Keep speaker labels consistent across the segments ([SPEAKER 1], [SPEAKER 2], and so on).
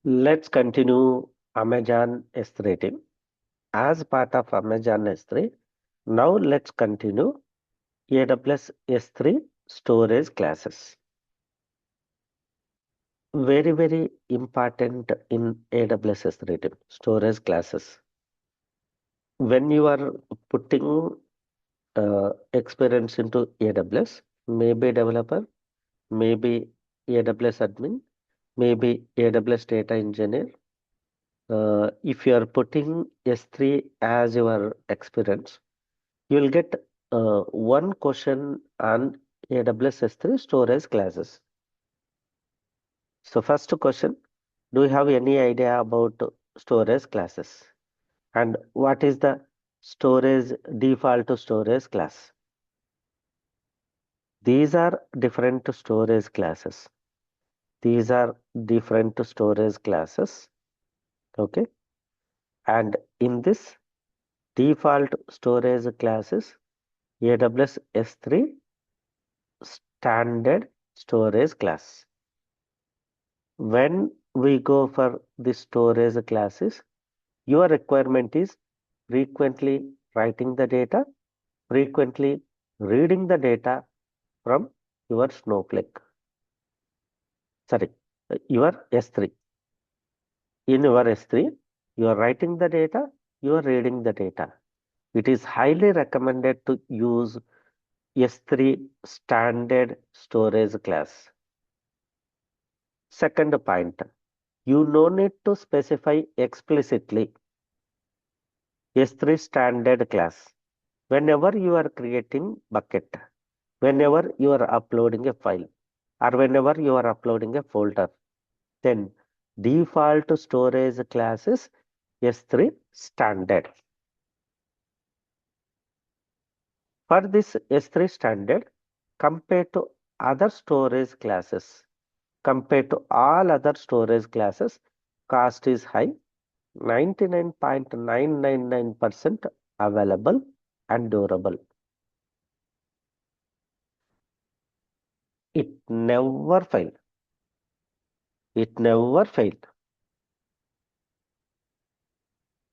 [SPEAKER 1] Let's continue Amazon S3 team. As part of Amazon S3, now let's continue AWS S3 Storage Classes. Very, very important in AWS S3 team, storage classes. When you are putting experience into AWS, maybe developer, maybe AWS admin, maybe AWS data engineer, if you are putting S3 as your experience, you will get one question on AWS S3 storage classes. So first question, do you have any idea about storage classes? And what is the storage default storage class? These are different storage classes. These are different storage classes. Okay. And in this default storage classes, AWS S3 standard storage class. When we go for the storage classes, your requirement is frequently writing the data, frequently reading the data from your Snowflake. Sorry, your S3. In your S3, you are writing the data, you are reading the data. It is highly recommended to use S3 standard storage class. Second point, you no need to specify explicitly S3 standard class. Whenever you are creating bucket, whenever you are uploading a file, or whenever you are uploading a folder, then default storage class is S3 standard. For this S3 standard, compared to other storage classes, compared to all other storage classes, cost is high, 99.999% available and durable. It never failed. It never failed.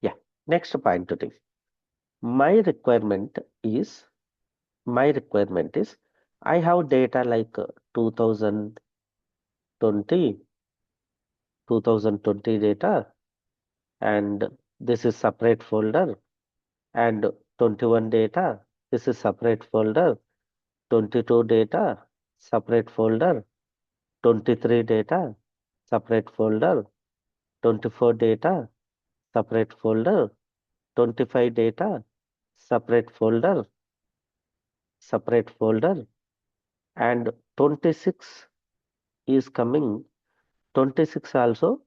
[SPEAKER 1] Yeah. Next point to take. My requirement is my requirement is I have data like 2020 data, and this is separate folder, and 21 data, this is separate folder, 22 data, separate folder, 23 data, separate folder, 24 data, separate folder, 25 data, separate folder, and 26 is coming. 26 also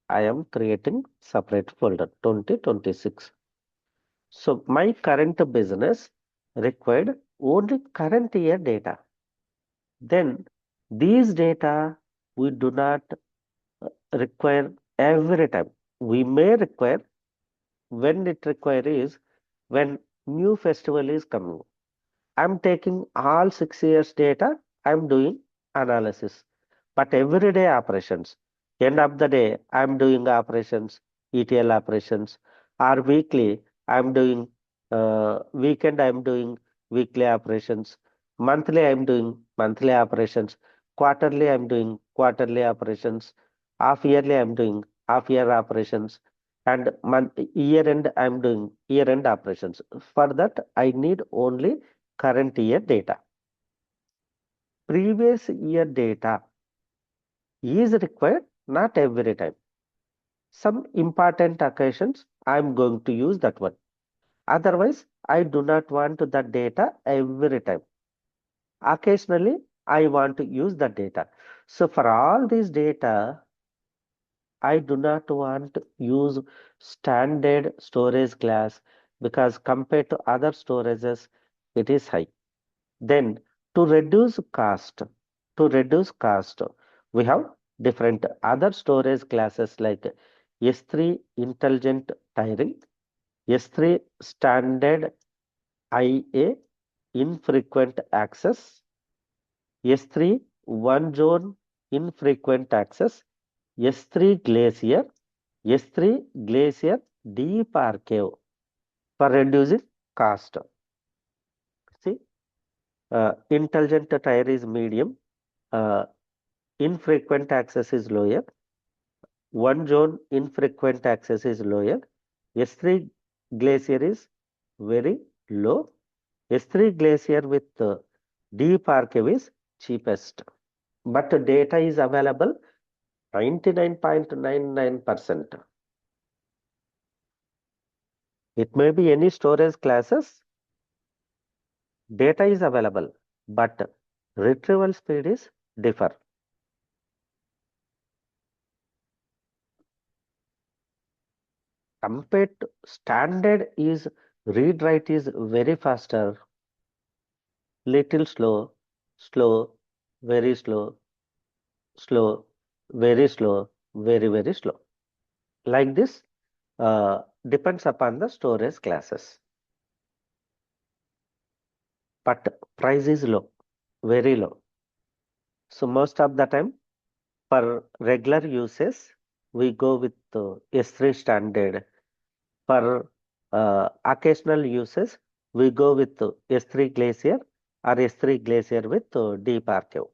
[SPEAKER 1] I am creating separate folder 2026. So my current business required only current year data. Then these data we do not require every time. We may require when it require is when new festival is coming. I'm taking all 6 years data, I'm doing analysis. But everyday operations, end of the day, I'm doing operations, ETL operations, or weekly, I'm doing weekend, I'm doing weekly operations, monthly, I'm doing monthly operations, quarterly, I'm doing quarterly operations, half yearly, I'm doing half year operations, and year end, I'm doing year end operations. For that, I need only current year data. Previous year data is required, not every time. Some important occasions, I'm going to use that one. Otherwise, I do not want that data every time. Occasionally, I want to use that data. So for all these data, I do not want to use standard storage class because compared to other storages, it is high. Then to reduce cost, we have different other storage classes like S3 intelligent tiering, S3 standard IA infrequent access, S3 one zone infrequent access, S3 Glacier, S3 Glacier Deep Archive for reducing cost. See, intelligent tier is medium, uh, infrequent access is lower, one zone infrequent access is lower, S3 Glacier is very low, S3 Glacier with deep archive is cheapest, but data is available 99.99%. It may be any storage classes, data is available, but retrieval speed is differ. Compared to standard is read write is very faster, little slow, slow, very slow, slow, very slow, very slow. Like this, depends upon the storage classes. But price is low, very low. So most of the time, for regular uses, we go with S3 standard. For occasional uses, we go with S3 Glacier or S3 Glacier with deep archive.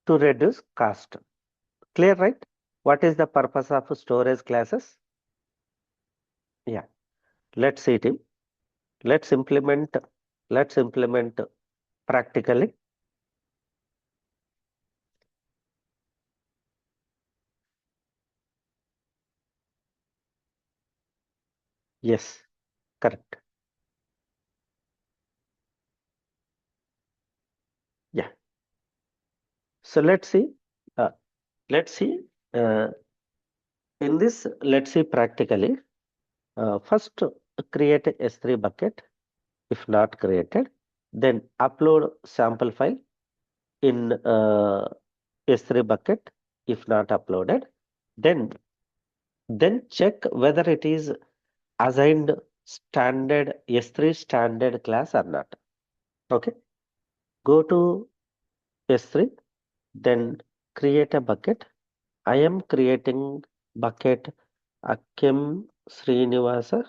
[SPEAKER 1] To reduce cost. Clear, right? What is the purpose of storage classes? Yeah, let's see it. Let's implement. Let's implement practically. Yes, correct. Yeah. So let's see. Uh, let's see. Uh, in this, let's see practically. First, create a S3 bucket. If not created, then upload sample file in S3 bucket. If not uploaded, then check whether it is assigned standard S3 standard class or not. Okay, go to S3, then create a bucket. I am creating bucket Akkem Sreenivas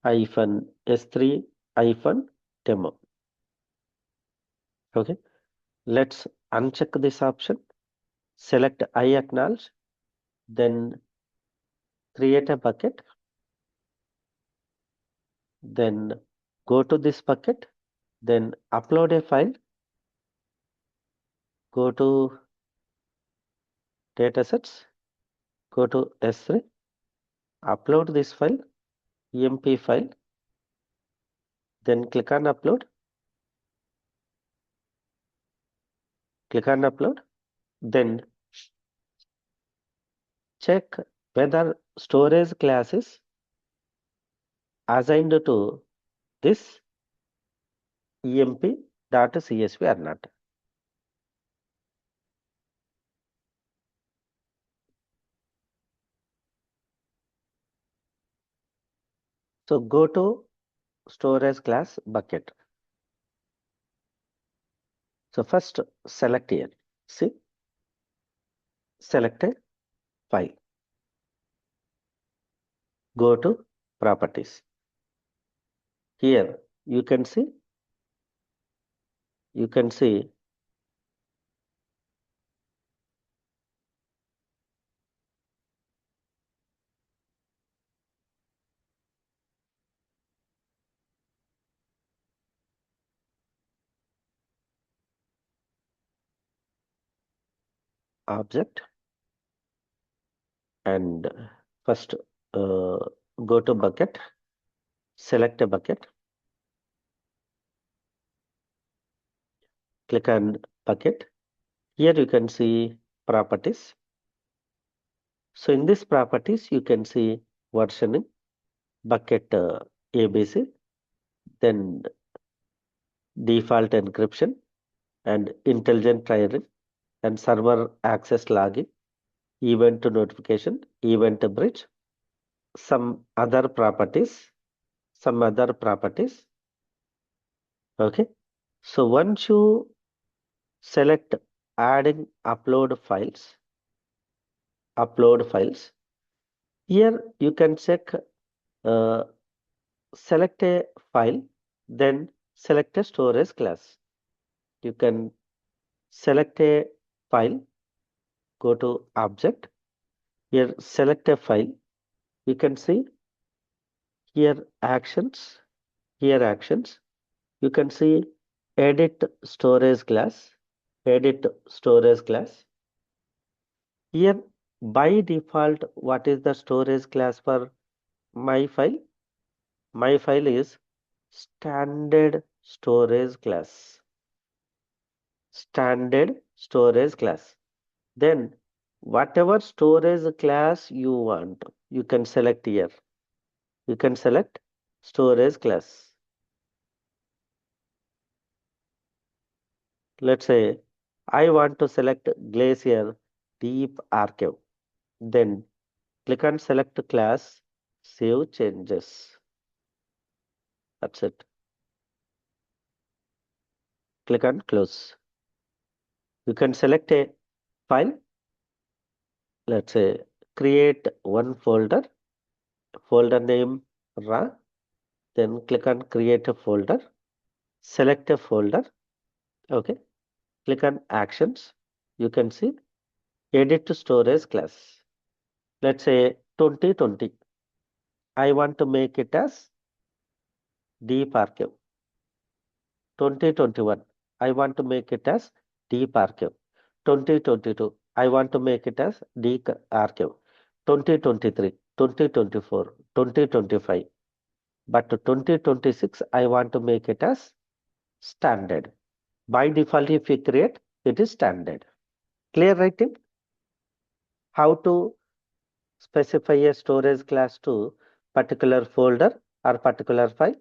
[SPEAKER 1] hyphen S3 hyphen demo. Okay, let's uncheck this option. Select I acknowledge, then create a bucket, then go to this bucket, then upload a file, go to datasets, go to S3, upload this file, EMP file, then click on upload, then check whether storage class is assigned to this emp.csv or not. So go to storage class bucket. So first select here. See, select a file. Go to properties. Here you can see object and first go to bucket, select a bucket, click on bucket. Here you can see properties. So in this properties you can see versioning, bucket ABC, then default encryption and intelligent trialing and server access logging, event notification, event bridge, some other properties, Okay. So once you select adding upload files. Upload files. Here you can check, uh, select a file, then select a storage class. You can select a file, go to object. Here select a file. You can see here actions. Here actions. You can see edit storage class. Edit storage class. Here by default, what is the storage class for my file? My file is standard storage class. Standard storage class. Then whatever storage class you want, you can select here. You can select storage class. Let's say I want to select Glacier Deep Archive. Then click on select class, save changes. That's it. Click on close. You can select a file. Let's say create one folder, folder name raw. Then click on create a folder. Select a folder. Okay. Click on actions. You can see edit to storage class. Let's say 2020. I want to make it as deep archive. 2021. I want to make it as deep archive. 2022. I want to make it as deep archive. 2023, 2024, 2025. But 2026, I want to make it as standard. By default, if we create, it is standard. Clear, right, team? How to specify a storage class to particular folder or particular file?